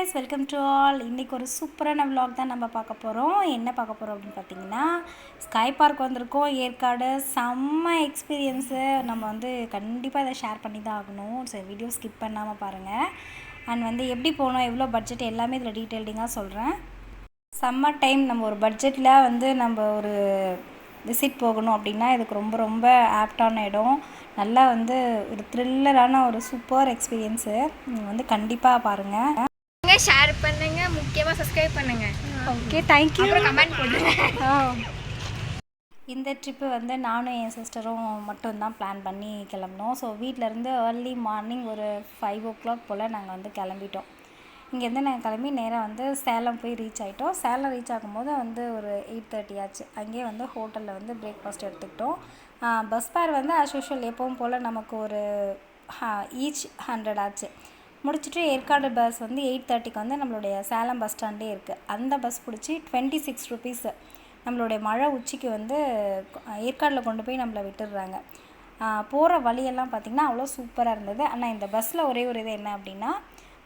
Guys, welcome to all. இன்றைக்கி ஒரு சூப்பரான vlog தான் நம்ம பார்க்க போகிறோம். என்ன பார்க்க போகிறோம் அப்படின்னு பார்த்தீங்கன்னா, ஸ்கை பார்க் வந்திருக்கோம். ஏற்காடு செம்ம எக்ஸ்பீரியன்ஸு. நம்ம கண்டிப்பாக இதை ஷேர் பண்ணி தான் ஆகணும். ஸோ வீடியோ ஸ்கிப் பண்ணாமல் பாருங்கள். அண்ட் எப்படி போகணும், எவ்வளோ பட்ஜெட் எல்லாமே இதில் டீட்டெயில்டிங்காக சொல்கிறேன். சம்மர் டைம் நம்ம ஒரு பட்ஜெட்டில் நம்ம ஒரு விசிட் போகணும் அப்படின்னா இதுக்கு ரொம்ப ரொம்ப ஆப்டான இடம். நல்லா ஒரு த்ரில்லரான ஒரு சூப்பர் எக்ஸ்பீரியன்ஸு. நீங்கள் கண்டிப்பாக பாருங்கள், ஷேர் பண்ணுங்க, முக்கியமாக சப்ஸ்கிரைப் பண்ணுங்க. Okay, thank you. கமெண்ட் பண்ணுங்க. இந்த ட்ரிப்பு நானும் என் சிஸ்டரும் மட்டும்தான் பிளான் பண்ணி கிளம்பினோம். ஸோ வீட்டிலேருந்து ஏர்லி மார்னிங் ஒரு 5 o'clock போல் நாங்கள் கிளம்பிட்டோம். இங்கேருந்து நாங்கள் கிளம்பி நேராக சேலம் போய் ரீச் ஆகிட்டோம். சேலம் ரீச் ஆகும்போது ஒரு 8:30 ஆச்சு. அங்கேயே ஹோட்டலில் பிரேக்ஃபாஸ்ட் எடுத்துக்கிட்டோம். பஸ் ஃபேர் ஆஸ் யூஷுவல் எப்பவும் போல் நமக்கு ஒரு ஈச் 100 ஆச்சு. முடிச்சுட்டு ஏற்காடு பஸ் 8:30க்கு நம்மளுடைய சேலம் பஸ் ஸ்டாண்டே இருக்குது. அந்த பஸ் பிடிச்சி 26 rupees நம்மளுடைய மழை உச்சிக்கு ஏற்காடில் கொண்டு போய் நம்மளை விட்டுடுறாங்க. போகிற வழியெல்லாம் பார்த்திங்கன்னா அவ்வளோ சூப்பராக இருந்தது. ஆனால் இந்த பஸ்ஸில் ஒரே ஒரு இது என்ன அப்படின்னா,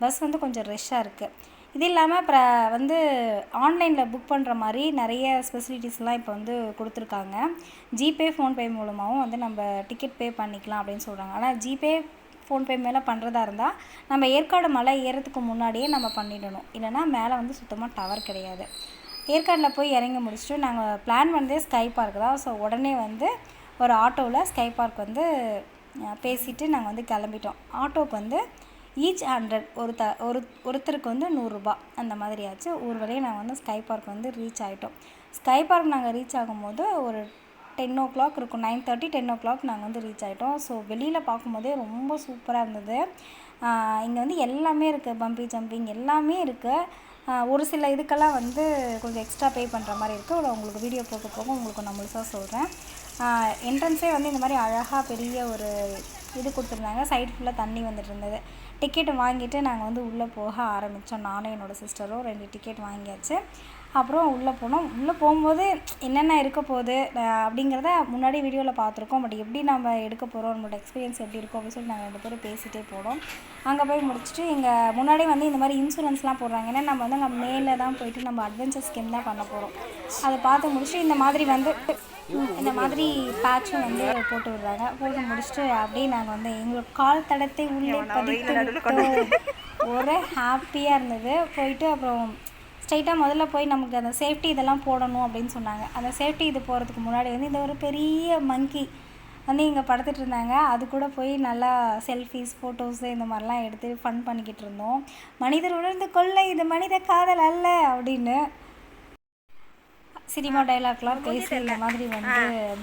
பஸ் கொஞ்சம் ரஷ்ஷாக இருக்குது. இது இல்லாமல் அப்புறம் ஆன்லைனில் புக் பண்ணுற மாதிரி நிறைய ஃபெசிலிட்டிஸ்லாம் இப்போ கொடுத்துருக்காங்க. ஜிபே, ஃபோன்பே மூலமாகவும் நம்ம டிக்கெட் பே பண்ணிக்கலாம் அப்படின்னு சொல்கிறாங்க. ஆனால் ஜிபே, ஃபோன்பே மேலே பண்ணுறதா இருந்தால் நம்ம ஏற்காடு மலை ஏறத்துக்கு முன்னாடியே நம்ம பண்ணிடணும். இல்லைனா மேலே சுத்தமாக டவர் கிடையாது. ஏற்காடில் போய் இறங்கி முடிச்சுட்டு நாங்கள் பிளான் பண்ணதே ஸ்கை பார்க் தான். ஸோ உடனே ஒரு ஆட்டோவில் ஸ்கை பார்க் பேசிவிட்டு நாங்கள் கிளம்பிட்டோம். ஆட்டோவுக்கு ஈச் 100, ஒருத்தருக்கு 100 ரூபா அந்த மாதிரி ஆச்சு. ஒரு வழியே நாங்கள் ஸ்கை பார்க் ரீச் ஆகிட்டோம். ஸ்கை பார்க் நாங்கள் ரீச் ஆகும்போது ஒரு 10 o'clock இருக்கும். 9:30, 10 o'clock நாங்கள் ரீச் ஆகிட்டோம். ஸோ வெளியில் பார்க்கும்போதே ரொம்ப சூப்பராக இருந்தது. இங்கே எல்லாமே இருக்குது, பம்பி ஜம்பிங் எல்லாமே இருக்குது. ஒரு சில இதுக்கெல்லாம் கொஞ்சம் எக்ஸ்ட்ரா பே பண்ணுற மாதிரி இருக்குது. உங்களுக்கு வீடியோ போக போக உங்களுக்கு நான் முழுசாக சொல்கிறேன். என்ட்ரன்ஸே இந்த மாதிரி அழகாக பெரிய ஒரு இது கொடுத்துருந்தாங்க. சைடு ஃபுல்லாக தண்ணி இருந்தது. டிக்கெட்டு வாங்கிட்டு நாங்கள் உள்ளே போக ஆரம்பித்தோம். நானும் என்னோடய சிஸ்டரும் 2 டிக்கெட் வாங்கியாச்சு. அப்புறம் உள்ளே போனோம். உள்ளே போகும்போது என்னென்ன இருக்க போகுது அப்படிங்கிறத முன்னாடி வீடியோவில் பார்த்துருக்கோம். பட் எப்படி நம்ம எடுக்க போகிறோம், நம்மளோட எக்ஸ்பீரியன்ஸ் எப்படி இருக்கும் அப்படின்னு சொல்லி நாங்கள் 2 பேரும் பேசிகிட்டே போனோம். அங்கே போய் முடிச்சுட்டு இங்கே முன்னாடியே இந்த மாதிரி இன்சூரன்ஸ்லாம் போடுறாங்க. ஏன்னா நம்ம நம்ம மேலே தான் போயிட்டு நம்ம அட்வென்ச்சர் ஸ்கீம் தான் பண்ண போகிறோம். அதை பார்த்து முடிச்சுட்டு இந்த மாதிரி பேட்சும் போட்டு விடுறாங்க. போட்டு முடிச்சுட்டு அப்படியே நாங்கள் எங்களுக்கு கால் தடத்தை உள்ளே பதித்து விட்டோம். ஒரே ஹாப்பியாக இருந்தது. போயிட்டு அப்புறம் ஸ்ட்ரைட்டாக முதல்ல போய் நமக்கு அந்த சேஃப்டி இதெல்லாம் போடணும் அப்படின்னு சொன்னாங்க. அந்த சேஃப்டி இது போகிறதுக்கு முன்னாடி இந்த ஒரு பெரிய மங்கி இங்கே படுத்துட்டு இருந்தாங்க. அது கூட போய் நல்லா செல்ஃபீஸ், ஃபோட்டோஸு இந்த மாதிரிலாம் எடுத்து ஃபன் பண்ணிக்கிட்டு இருந்தோம். மனிதர் உணர்ந்து கொள்ள இது மனித காதல் அல்ல அப்படின்னு சினிமா டைலாக்லாம் பேசி இந்த மாதிரி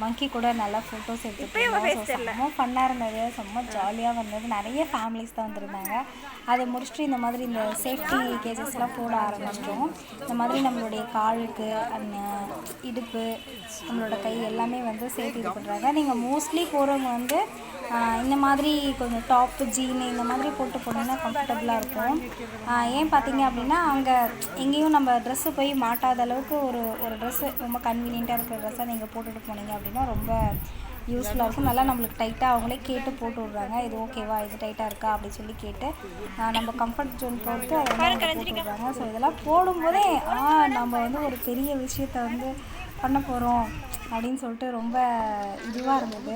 மங்கி கூட நல்லா ஃபோட்டோஸ் எடுத்துகிட்டு செம்ம ஃபன்னாக இருந்தது. செம்ம ஜாலியாக இருந்தது. நிறைய ஃபேமிலிஸ் தான் வந்திருந்தாங்க. அதை முடிச்சுட்டு இந்த மாதிரி இந்த சேஃப்டி கேஜஸ்லாம் போட ஆரம்பிச்சிட்டோம். இந்த மாதிரி நம்மளுடைய காலுக்கு அந்த இடுப்பு, நம்மளோட கை எல்லாமே சேர்த்து இது பண்ணுறாங்க. நீங்கள் மோஸ்ட்லி போகிறவங்க இந்த மாதிரி கொஞ்சம் டாப்பு, ஜீனு இந்த மாதிரி போட்டு போனீங்கன்னா கம்ஃபர்டபுளாக இருக்கும். ஏன் பார்த்தீங்க அப்படின்னா அங்கே எங்கேயும் நம்ம ட்ரெஸ்ஸு போய் மாட்டாத அளவுக்கு ஒரு ட்ரெஸ்ஸு ரொம்ப கன்வீனியண்ட்டாக இருக்கிற ட்ரெஸ்ஸாக நீங்கள் போட்டுட்டு போனீங்க அப்படின்னா ரொம்ப யூஸ்ஃபுல்லாக இருக்கும். நல்லா நம்மளுக்கு டைட்டாக அவங்களே கேட்டு போட்டு விட்றாங்க. இது ஓகேவா, இது டைட்டாக இருக்கா அப்படின்னு சொல்லி கேட்டு நம்ம கம்ஃபர்ட் ஜோன் பொறுத்து அதை போட்டு விட்றாங்க. ஸோ இதெல்லாம் போடும்போதே நம்ம ஒரு பெரிய விஷயத்தை பண்ண போகிறோம் அப்படின்னு சொல்லிட்டு ரொம்ப இதுவாக இருந்தது.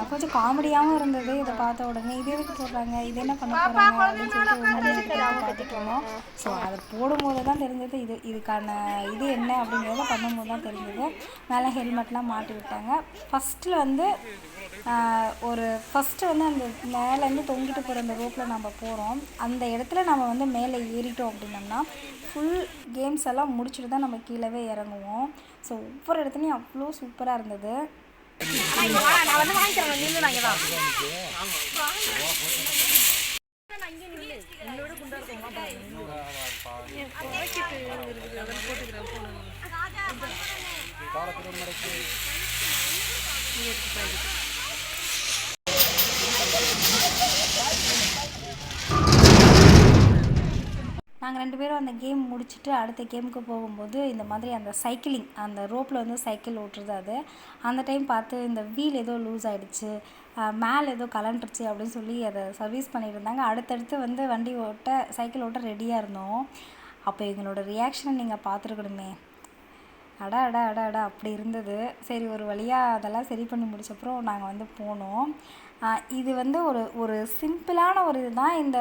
கொஞ்சம் காமெடியாகவும் இருந்தது. இதை பார்த்த உடனே இது எதுக்கு போடுறாங்க, இது என்ன பண்ண போகிறாங்க அப்படின்னு சொல்லிட்டு பார்த்துட்டு இருந்தோம். ஸோ அதை போடும்போது தான் தெரிஞ்சது இதுக்கான இது என்ன அப்படிங்கிறத பண்ணும்போது தான் தெரிஞ்சது. மேலே ஹெல்மெட்லாம் மாட்டி விட்டாங்க. ஃபஸ்ட்டு அந்த மேலேருந்து தொங்கிட்டு போகிற அந்த ரோப்பில் நம்ம போகிறோம். அந்த இடத்துல நம்ம மேலே ஏறிட்டோம் அப்படின்னோம்னா ஃபுல் கேம்ஸ் எல்லாம் முடிச்சுட்டு தான் நம்ம கீழே இறங்குவோம். ஸோ ஒவ்வொரு இடத்துலையும் அவ்வளோ சூப்பராக இருந்தது. நாங்கள் 2 பேரும் அந்த கேம் முடிச்சுட்டு அடுத்த கேமுக்கு போகும்போது இந்த மாதிரி அந்த சைக்கிளிங், அந்த ரோப்பில் சைக்கிள் ஓட்டுறது, அந்த டைம் பார்த்து இந்த வீல் ஏதோ லூஸ் ஆகிடுச்சு. மேலே ஏதோ கலண்டுருச்சு அப்படின்னு சொல்லி அதை சர்வீஸ் பண்ணிட்டு இருந்தாங்க. அடுத்தடுத்து வந்து வண்டி ஓட்ட சைக்கிள் ஓட்ட ரெடியாக இருந்தோம். அப்போ எங்களோட ரியாக்ஷனை நீங்கள் பார்த்துருக்கணுமே. அடா அடா அடா அடா அப்படி இருந்தது. சரி ஒரு வழியாக அதெல்லாம் சரி பண்ணி முடிச்சப்புறம் நாங்கள் வந்து போனோம். இது வந்து ஒரு சிம்பிளான ஒரு இதுதான். இந்த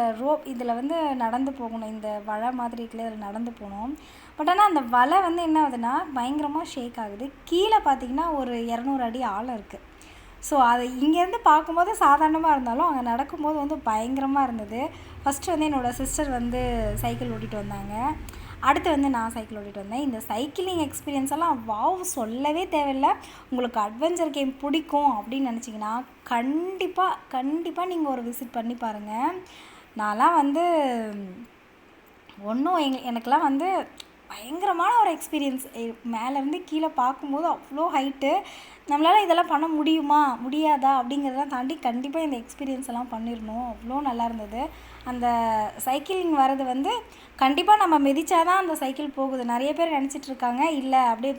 இதில் வந்து நடந்து போகணும். இந்த வலை மாதிரி இருக்குல்ல, இதில் நடந்து போகணும். பட் ஆனால் அந்த வலை வந்து என்ன ஆகுதுன்னா பயங்கரமாக ஷேக் ஆகுது. கீழே பார்த்தீங்கன்னா ஒரு 200 அடி ஆழம் இருக்குது. ஸோ அது இங்கேருந்து பார்க்கும்போது சாதாரணமாக இருந்தாலும் அங்கே நடக்கும்போது வந்து பயங்கரமாக இருந்தது. ஃபஸ்ட்டு வந்து என்னோடய சிஸ்டர் வந்து சைக்கிள் ஓட்டிகிட்டு வந்தாங்க. அடுத்து வந்து நான் சைக்கிள் ஓட்டிகிட்டு வந்தேன். இந்த சைக்கிளிங் எக்ஸ்பீரியன்ஸ் எல்லாம் வாவ் சொல்லவே தேவையில்லை. உங்களுக்கு அட்வென்ச்சர் கேம் பிடிக்கும் அப்படின்னு நினச்சிங்கன்னா கண்டிப்பாக நீங்கள் ஒரு விசிட் பண்ணி பாருங்கள். நான்லாம் வந்து எனக்கெல்லாம் வந்து பயங்கரமான ஒரு எக்ஸ்பீரியன்ஸ். மேலேருந்து கீழே பார்க்கும்போது அவ்வளோ ஹைட்டு. நம்மளால் இதெல்லாம் பண்ண முடியுமா முடியாதா அப்படிங்கிறதெல்லாம் தாண்டி கண்டிப்பாக இந்த எக்ஸ்பீரியன்ஸ் எல்லாம் பண்ணிடணும். அவ்வளோ நல்லா இருந்தது. அந்த சைக்கிளிங் வர்றது வந்து கண்டிப்பாக நம்ம மிதிச்சாதான் அந்த சைக்கிள் போகுது. நிறைய பேர் நினச்சிட்ருக்காங்க இல்லை அப்படியே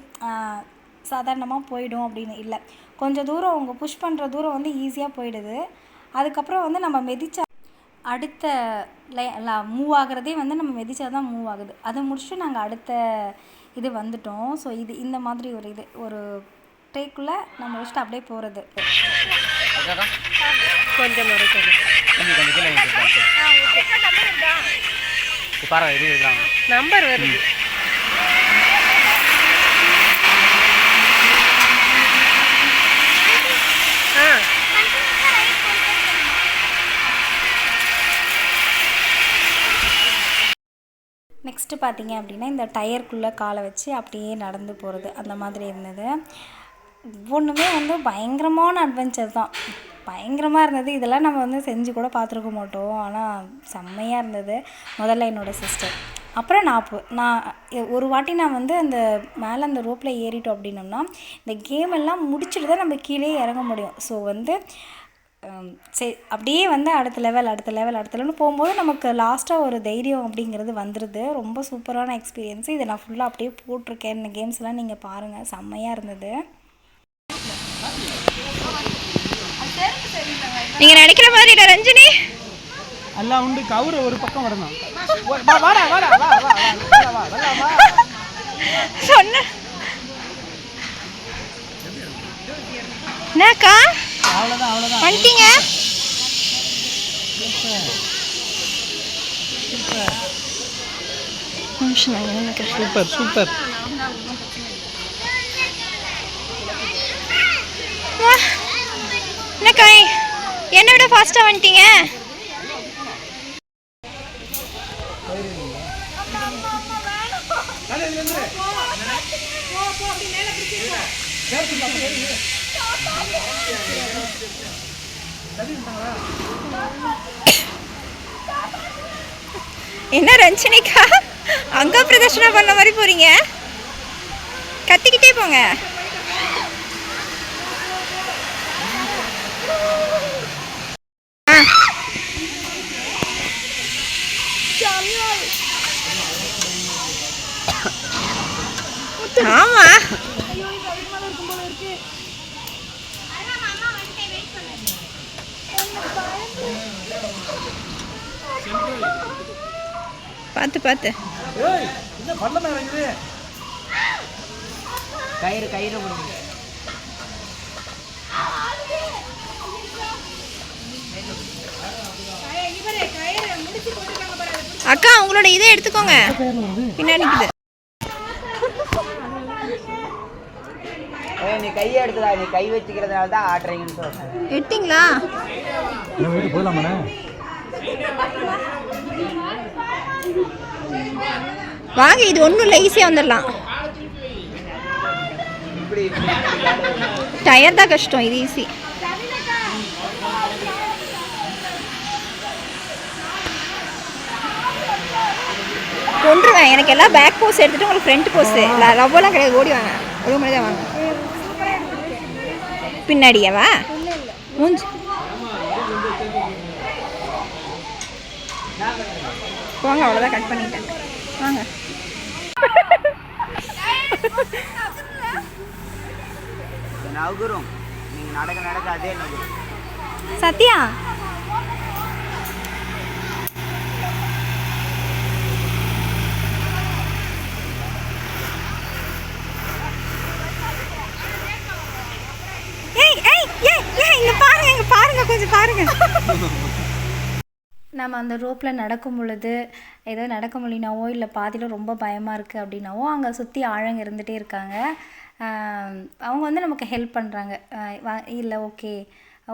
சாதாரணமாக போயிடும் அப்படின்னு. இல்லை, கொஞ்சம் தூரம் அவங்க புஷ் பண்ணுற தூரம் வந்து ஈஸியாக போயிடுது. அதுக்கப்புறம் வந்து நம்ம மிதிச்சா அடுத்த மூவ் ஆகிறதே வந்து நம்ம மிதிச்சா தான் மூவ் ஆகுது. அதை முடிச்சுட்டு நாங்கள் அடுத்த இது வந்துட்டோம். ஸோ இந்த மாதிரி ஒரு டேக்குள்ளே நம்ம வச்சுட்டு அப்படியே போகிறது. கொஞ்சம் நம்பர் வருது. நெக்ஸ்ட்டு பார்த்தீங்க அப்படின்னா இந்த டயருக்குள்ளே காலை வச்சு அப்படியே நடந்து போகிறது அந்த மாதிரி இருந்தது. ஒன்றுமே வந்து பயங்கரமான அட்வென்ச்சர் தான். பயங்கரமாக இருந்தது. இதெல்லாம் நம்ம வந்து செஞ்சு கூட பார்த்துருக்க மாட்டோம். ஆனால் செம்மையாக இருந்தது. முதல்ல என்னோடய சிஸ்டர், அப்புறம் நான் ஒரு வாட்டி நான் வந்து அந்த மேலே அந்த ரோப்பில் ஏறிட்டோம் அப்படின்னோம்னா இந்த கேம் எல்லாம் முடிச்சுட்டு தான் நம்ம கீழே இறங்க முடியும். ஸோ வந்து சரி அப்படியே வந்து அடுத்த லெவல்னு போகும்போது நமக்கு லாஸ்ட்டாக ஒரு தைரியம் அப்படிங்கிறது வந்துடுது. ரொம்ப சூப்பரான எக்ஸ்பீரியன்ஸு. இதை நான் ஃபுல்லாக அப்படியே போட்டிருக்கேன். இந்த கேம்ஸ்லாம் நீங்கள் பாருங்கள், செம்மையாக இருந்தது. நீங்க நினைக்கிற மாதிரி இல்ல ரஞ்சினி. எல்லாம் உண்டு. கவுரு ஒரு பக்கம் வரணும். சொன்ன என்னக்கா அவ்வளோதான் வந்துட்டீங்க. சூப்பர் என்னக்கா என்னை விட ஃபாஸ்ட்டாக வந்துட்டீங்க. என்ன ரஞ்சினிக்கா அங்க பிரதர்ஷனா பண்ண மாதிரி போறீங்க? கத்திக்கிட்டே போங்க. ஆமா பார்த்து பார்த்து கயிறு அக்கா உங்களோட இதை எடுத்துக்கோங்க, பின்னாடி இருக்குது. நீ கையை எடுத்துடா, நீ கை வச்சுக்கிறதுனால தான் ஆடுறீங்கன்னு சொல்றேன். எடுத்தீங்களா? போகலாமாண்ணே? வாங்க, இது ஒன்றும் இல்லை, ஈஸியாக வந்துடலாம். டயர் தான் கஷ்டம், இது ஈஸி. கொண்டுருவேன். எனக்கு எல்லாம் பேக் போஸ் எடுத்துகிட்டு உங்களுக்கு ஃப்ரண்ட் போஸு லவ்வெல்லாம் கிடையாது. ஓடி வாங்க, ஒரு மணி தான் வாங்க. பின்னாடியாவா? மூஞ்சி போங்க, அவ்வளோதான், கட் பண்ணிட்டேன். வாங்க. நகுரும், நீங்கள் நடக்க அதே நகுரும். சத்யா இங்க பாருங்க கொஞ்சம் பாருங்க. நம்ம அந்த ரோப்பில் நடக்கும் பொழுது ஏதோ நடக்க முடியினாவோ இல்லை பாதியில் ரொம்ப பயமாக இருக்குது அப்படின்னாவோ அங்கே சுற்றி ஆழங்க இருந்துகிட்டே இருக்காங்க. அவங்க வந்து நமக்கு ஹெல்ப் பண்ணுறாங்க. இல்லை ஓகே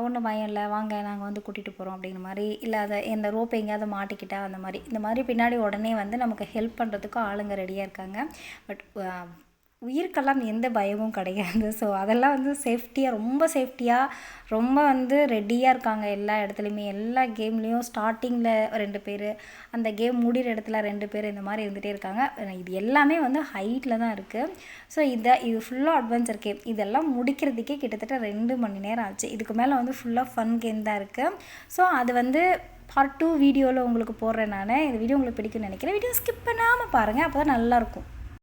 ஒன்றும் பயம் இல்லை வாங்க நாங்கள் வந்து கூட்டிகிட்டு போகிறோம் அப்படிங்கிற மாதிரி, இல்லை அதை இந்த ரோப்பை எங்கேயாவது மாட்டிக்கிட்டா அந்த மாதிரி இந்த மாதிரி பின்னாடி உடனே வந்து நமக்கு ஹெல்ப் பண்ணுறதுக்கும் ஆளுங்க ரெடியாக இருக்காங்க. பட் உயிருக்கெல்லாம் எந்த பயமும் கிடையாது. ஸோ அதெல்லாம் வந்து சேஃப்டியாக ரொம்ப வந்து ரெடியாக இருக்காங்க எல்லா இடத்துலையுமே. எல்லா கேம்லேயும் ஸ்டார்டிங்கில் 2 பேர், அந்த கேம் முடிகிற இடத்துல 2 பேர், இந்த மாதிரி இருந்துகிட்டே இருக்காங்க. இது எல்லாமே வந்து ஹைட்டில் தான் இருக்குது. ஸோ இது ஃபுல்லாக அட்வென்ச்சர் கேம். இதெல்லாம் முடிக்கிறதுக்கே கிட்டத்தட்ட 2 மணி நேரம் ஆச்சு. இதுக்கு மேலே வந்து ஃபுல்லாக ஃபன் கேம் தான் இருக்குது. ஸோ அது வந்து பார்ட் 2 வீடியோவில் உங்களுக்கு போடுறேன் நான். இந்த வீடியோ உங்களுக்கு பிடிக்கும்னு நினைக்கிறேன். வீடியோ ஸ்கிப் பண்ணாமல் பாருங்கள், அப்போ தான் நல்லாயிருக்கும்.